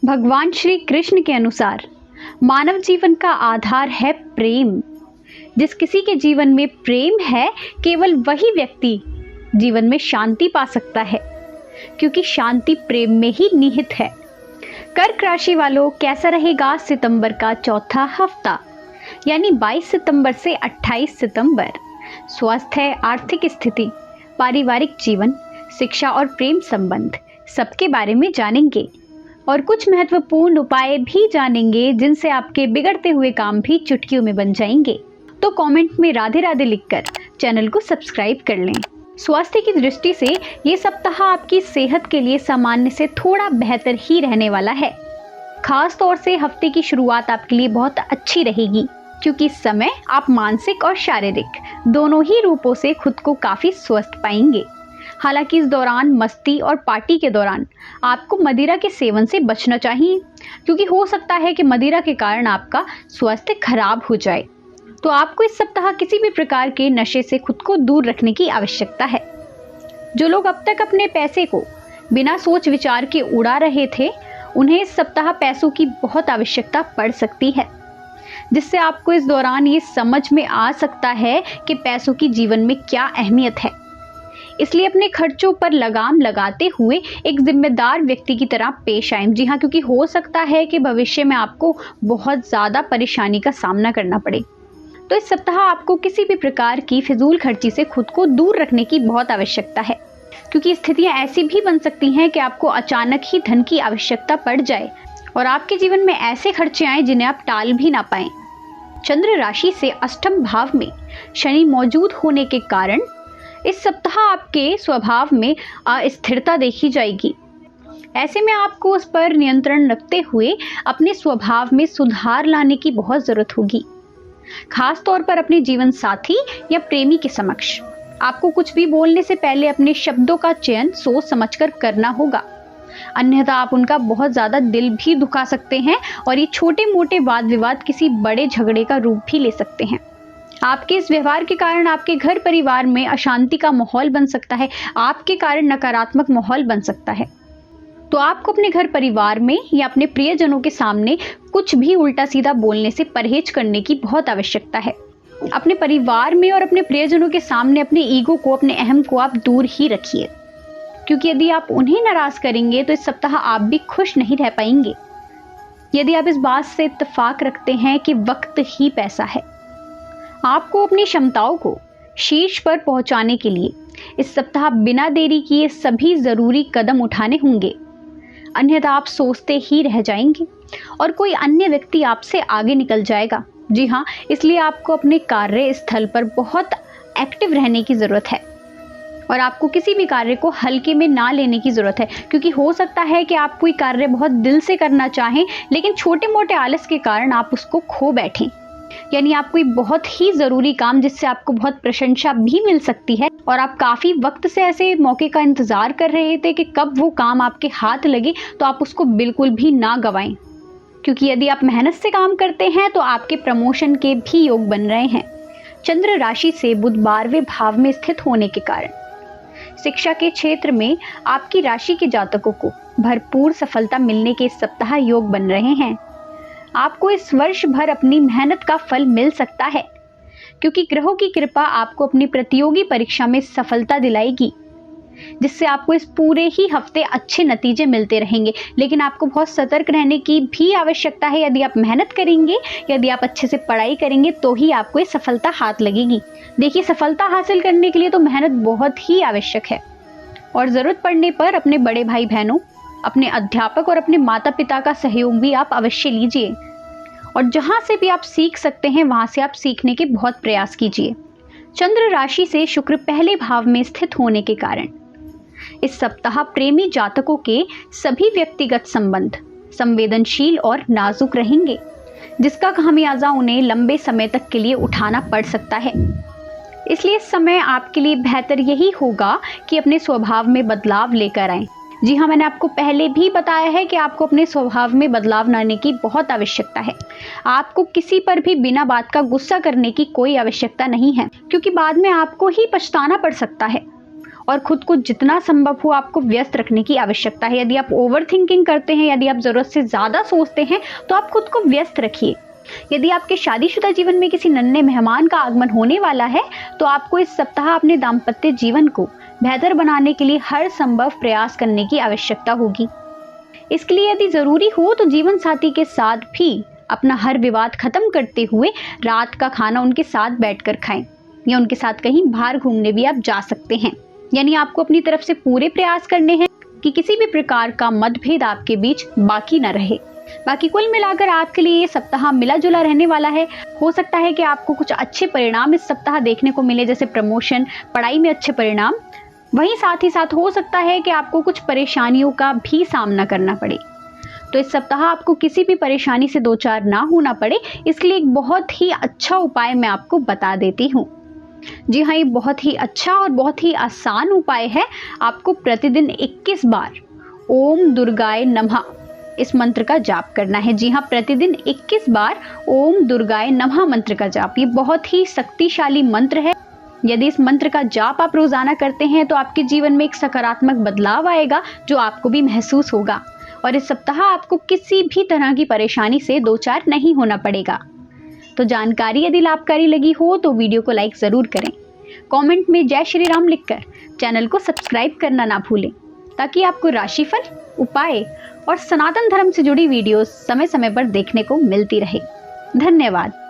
भगवान श्री कृष्ण के अनुसार मानव जीवन का आधार है प्रेम। जिस किसी के जीवन में प्रेम है, केवल वही व्यक्ति जीवन में शांति पा सकता है, क्योंकि शांति प्रेम में ही निहित है। कर्क राशि वालों, कैसा रहेगा सितंबर का चौथा हफ्ता यानी 22 सितंबर से 28 सितंबर। स्वास्थ्य, आर्थिक स्थिति, पारिवारिक जीवन, शिक्षा और प्रेम संबंध सबके बारे में जानेंगे और कुछ महत्वपूर्ण उपाय भी जानेंगे जिनसे आपके बिगड़ते हुए काम भी चुटकियों में बन जाएंगे। तो कमेंट में राधे राधे लिखकर चैनल को सब्सक्राइब कर लें। स्वास्थ्य की दृष्टि से ये सप्ताह आपकी सेहत के लिए सामान्य से थोड़ा बेहतर ही रहने वाला है। खास तौर से हफ्ते की शुरुआत आपके लिए बहुत अच्छी रहेगी, क्योंकि इस समय आप मानसिक और शारीरिक दोनों ही रूपों से खुद को काफी स्वस्थ पाएंगे। हालांकि इस दौरान मस्ती और पार्टी के दौरान आपको मदिरा के सेवन से बचना चाहिए, क्योंकि हो सकता है कि मदिरा के कारण आपका स्वास्थ्य खराब हो जाए। तो आपको इस सप्ताह किसी भी प्रकार के नशे से खुद को दूर रखने की आवश्यकता है। जो लोग अब तक अपने पैसे को बिना सोच विचार के उड़ा रहे थे, उन्हें इस सप्ताह पैसों की बहुत आवश्यकता पड़ सकती है, जिससे आपको इस दौरान ये समझ में आ सकता है कि पैसों की जीवन में क्या अहमियत है। इसलिए अपने खर्चों पर लगाम लगाते हुए एक जिम्मेदार व्यक्ति की तरह पेश आएं। जी हाँ, क्योंकि हो सकता है कि भविष्य में आपको बहुत ज़्यादा परेशानी का सामना करना पड़े। तो इस सप्ताह आपको किसी भी प्रकार की फिजूल खर्ची से खुद को दूर रखने की बहुत आवश्यकता है, क्योंकि स्थितियां ऐसी भी बन सकती हैं कि आपको अचानक ही धन की आवश्यकता पड़ जाए और आपके जीवन में ऐसे खर्चे आए जिन्हें आप टाल भी ना पाएं। चंद्र राशि से अष्टम भाव में शनि मौजूद होने के कारण इस सप्ताह आपके स्वभाव में अस्थिरता देखी जाएगी। ऐसे में आपको उस पर नियंत्रण रखते हुए अपने स्वभाव में सुधार लाने की बहुत जरूरत होगी। खास तौर पर अपने जीवन साथी या प्रेमी के समक्ष आपको कुछ भी बोलने से पहले अपने शब्दों का चयन सोच समझकर करना होगा, अन्यथा आप उनका बहुत ज्यादा दिल भी दुखा सकते हैं और ये छोटे मोटे वाद विवाद किसी बड़े झगड़े का रूप भी ले सकते हैं। आपके इस व्यवहार के कारण आपके घर परिवार में अशांति का माहौल बन सकता है, आपके कारण नकारात्मक माहौल बन सकता है। तो आपको अपने घर परिवार में या अपने प्रियजनों के सामने कुछ भी उल्टा सीधा बोलने से परहेज करने की बहुत आवश्यकता है। अपने परिवार में और अपने प्रियजनों के सामने अपने ईगो को, अपने अहम को आप दूर ही रखिए, क्योंकि यदि आप उन्हें नाराज करेंगे तो इस सप्ताह आप भी खुश नहीं रह पाएंगे। यदि आप इस बात से इत्तेफाक रखते हैं कि वक्त ही पैसा है, आपको अपनी क्षमताओं को शीर्ष पर पहुंचाने के लिए इस सप्ताह बिना देरी किए सभी जरूरी कदम उठाने होंगे, अन्यथा आप सोचते ही रह जाएंगे और कोई अन्य व्यक्ति आपसे आगे निकल जाएगा। जी हाँ, इसलिए आपको अपने कार्य स्थल पर बहुत एक्टिव रहने की जरूरत है और आपको किसी भी कार्य को हल्के में ना लेने की जरूरत है, क्योंकि हो सकता है कि आप कोई कार्य बहुत दिल से करना चाहें, लेकिन छोटे मोटे आलस के कारण आप उसको खो बैठें। यानी आप कोई बहुत ही जरूरी काम जिससे आपको बहुत प्रशंसा भी मिल सकती है और आप काफी वक्त से ऐसे मौके का इंतजार कर रहे थे कि कब वो काम आपके हाथ लगे, तो आप उसको बिल्कुल भी ना गवाएं, क्योंकि यदि आप मेहनत से काम करते हैं तो आपके प्रमोशन के भी योग बन रहे हैं। चंद्र राशि से बुध 12वें भाव में स्थित होने के कारण शिक्षा के क्षेत्र में आपकी राशि के जातकों को भरपूर सफलता मिलने के इस सप्ताह योग बन रहे हैं। आपको इस वर्ष भर अपनी मेहनत का फल मिल सकता है, क्योंकि ग्रहों की कृपा आपको अपनी प्रतियोगी परीक्षा में सफलता दिलाएगी, जिससे आपको इस पूरे ही हफ्ते अच्छे नतीजे मिलते रहेंगे। लेकिन आपको बहुत सतर्क रहने की भी आवश्यकता है। यदि आप मेहनत करेंगे, यदि आप अच्छे से पढ़ाई करेंगे, तो ही आपको ये सफलता हाथ लगेगी। देखिए, सफलता हासिल करने के लिए तो मेहनत बहुत ही आवश्यक है और ज़रूरत पड़ने पर अपने बड़े भाई बहनों, अपने अध्यापक और अपने माता पिता का सहयोग भी आप अवश्य लीजिए और जहां से भी आप सीख सकते हैं वहां से आप सीखने के बहुत प्रयास कीजिए। चंद्र राशि से शुक्र पहले भाव में स्थित होने के कारण इस सप्ताह प्रेमी जातकों के सभी व्यक्तिगत संबंध संवेदनशील और नाजुक रहेंगे, जिसका खामियाजा उन्हें लंबे समय तक के लिए उठाना पड़ सकता है। इसलिए इस समय आपके लिए बेहतर यही होगा कि अपने स्वभाव में बदलाव लेकर आएं। जी हाँ, मैंने आपको पहले भी बताया है कि आपको अपने स्वभाव में बदलाव लाने की बहुत आवश्यकता है। आपको किसी पर भी बिना बात का गुस्सा करने की कोई आवश्यकता नहीं है, क्योंकि बाद में आपको ही पछताना पड़ सकता है और खुद को जितना संभव हो आपको व्यस्त रखने की आवश्यकता है। यदि आप ओवर थिंकिंग करते हैं, यदि आप ज़रूरत से ज़्यादा सोचते हैं, तो आप खुद को व्यस्त रखिए। यदि आपके शादीशुदा जीवन में किसी नन्हे मेहमान का आगमन होने वाला है, तो आपको इस सप्ताह अपने दाम्पत्य जीवन को बेहतर बनाने के लिए हर संभव प्रयास करने की आवश्यकता होगी। इसके लिए यदि ज़रूरी हो तो जीवन साथी के साथ भी अपना हर विवाद खत्म करते हुए रात का खाना उनके साथ बैठकर खाएं, या उनके साथ कहीं बाहर घूमने भी आप जा सकते हैं। यानी आपको अपनी तरफ से पूरे प्रयास करने हैं कि किसी भी प्रकार का मतभेद आपके बीच बाकी न रहे। बाकी कुल मिलाकर आपके लिए ये सप्ताह मिला जुला रहने वाला है। हो सकता है कि आपको कुछ अच्छे परिणाम इस सप्ताह देखने को मिले, जैसे प्रमोशन, पढ़ाई में अच्छे परिणाम। वहीं साथ ही साथ हो सकता है कि आपको कुछ परेशानियों का भी सामना करना पड़े। तो इस सप्ताह आपको किसी भी परेशानी से दो चार ना होना पड़े, इसलिए एक बहुत ही अच्छा उपाय मैं आपको बता देती हूँ। जी हाँ, ये बहुत ही अच्छा और बहुत ही आसान उपाय है। आपको प्रतिदिन 21 बार ओम दुर्गाय नमः इस मंत्र का जाप करना है। जी हाँ, प्रतिदिन 21 बार ओम दुर्गाय नमः मंत्र का जाप। ये बहुत ही शक्तिशाली मंत्र है। यदि इस मंत्र का जाप आप रोजाना करते हैं तो आपके जीवन में एक सकारात्मक बदलाव आएगा, जो आपको भी महसूस होगा। और इस सप्ताह आपको किसी भी तरह की परेशानी से दो चार नहीं होना पड़ेगा। तो जानकारी यदि लाभकारी लगी हो तो वीडियो को लाइक ज़रूर करें। कमेंट में जय श्री राम लिखकर चैनल को सब्सक्राइब करना ना भूलें, ताकि आपको राशिफल, उपाय और सनातन धर्म से जुड़ी वीडियोस समय समय पर देखने को मिलती रहे। धन्यवाद।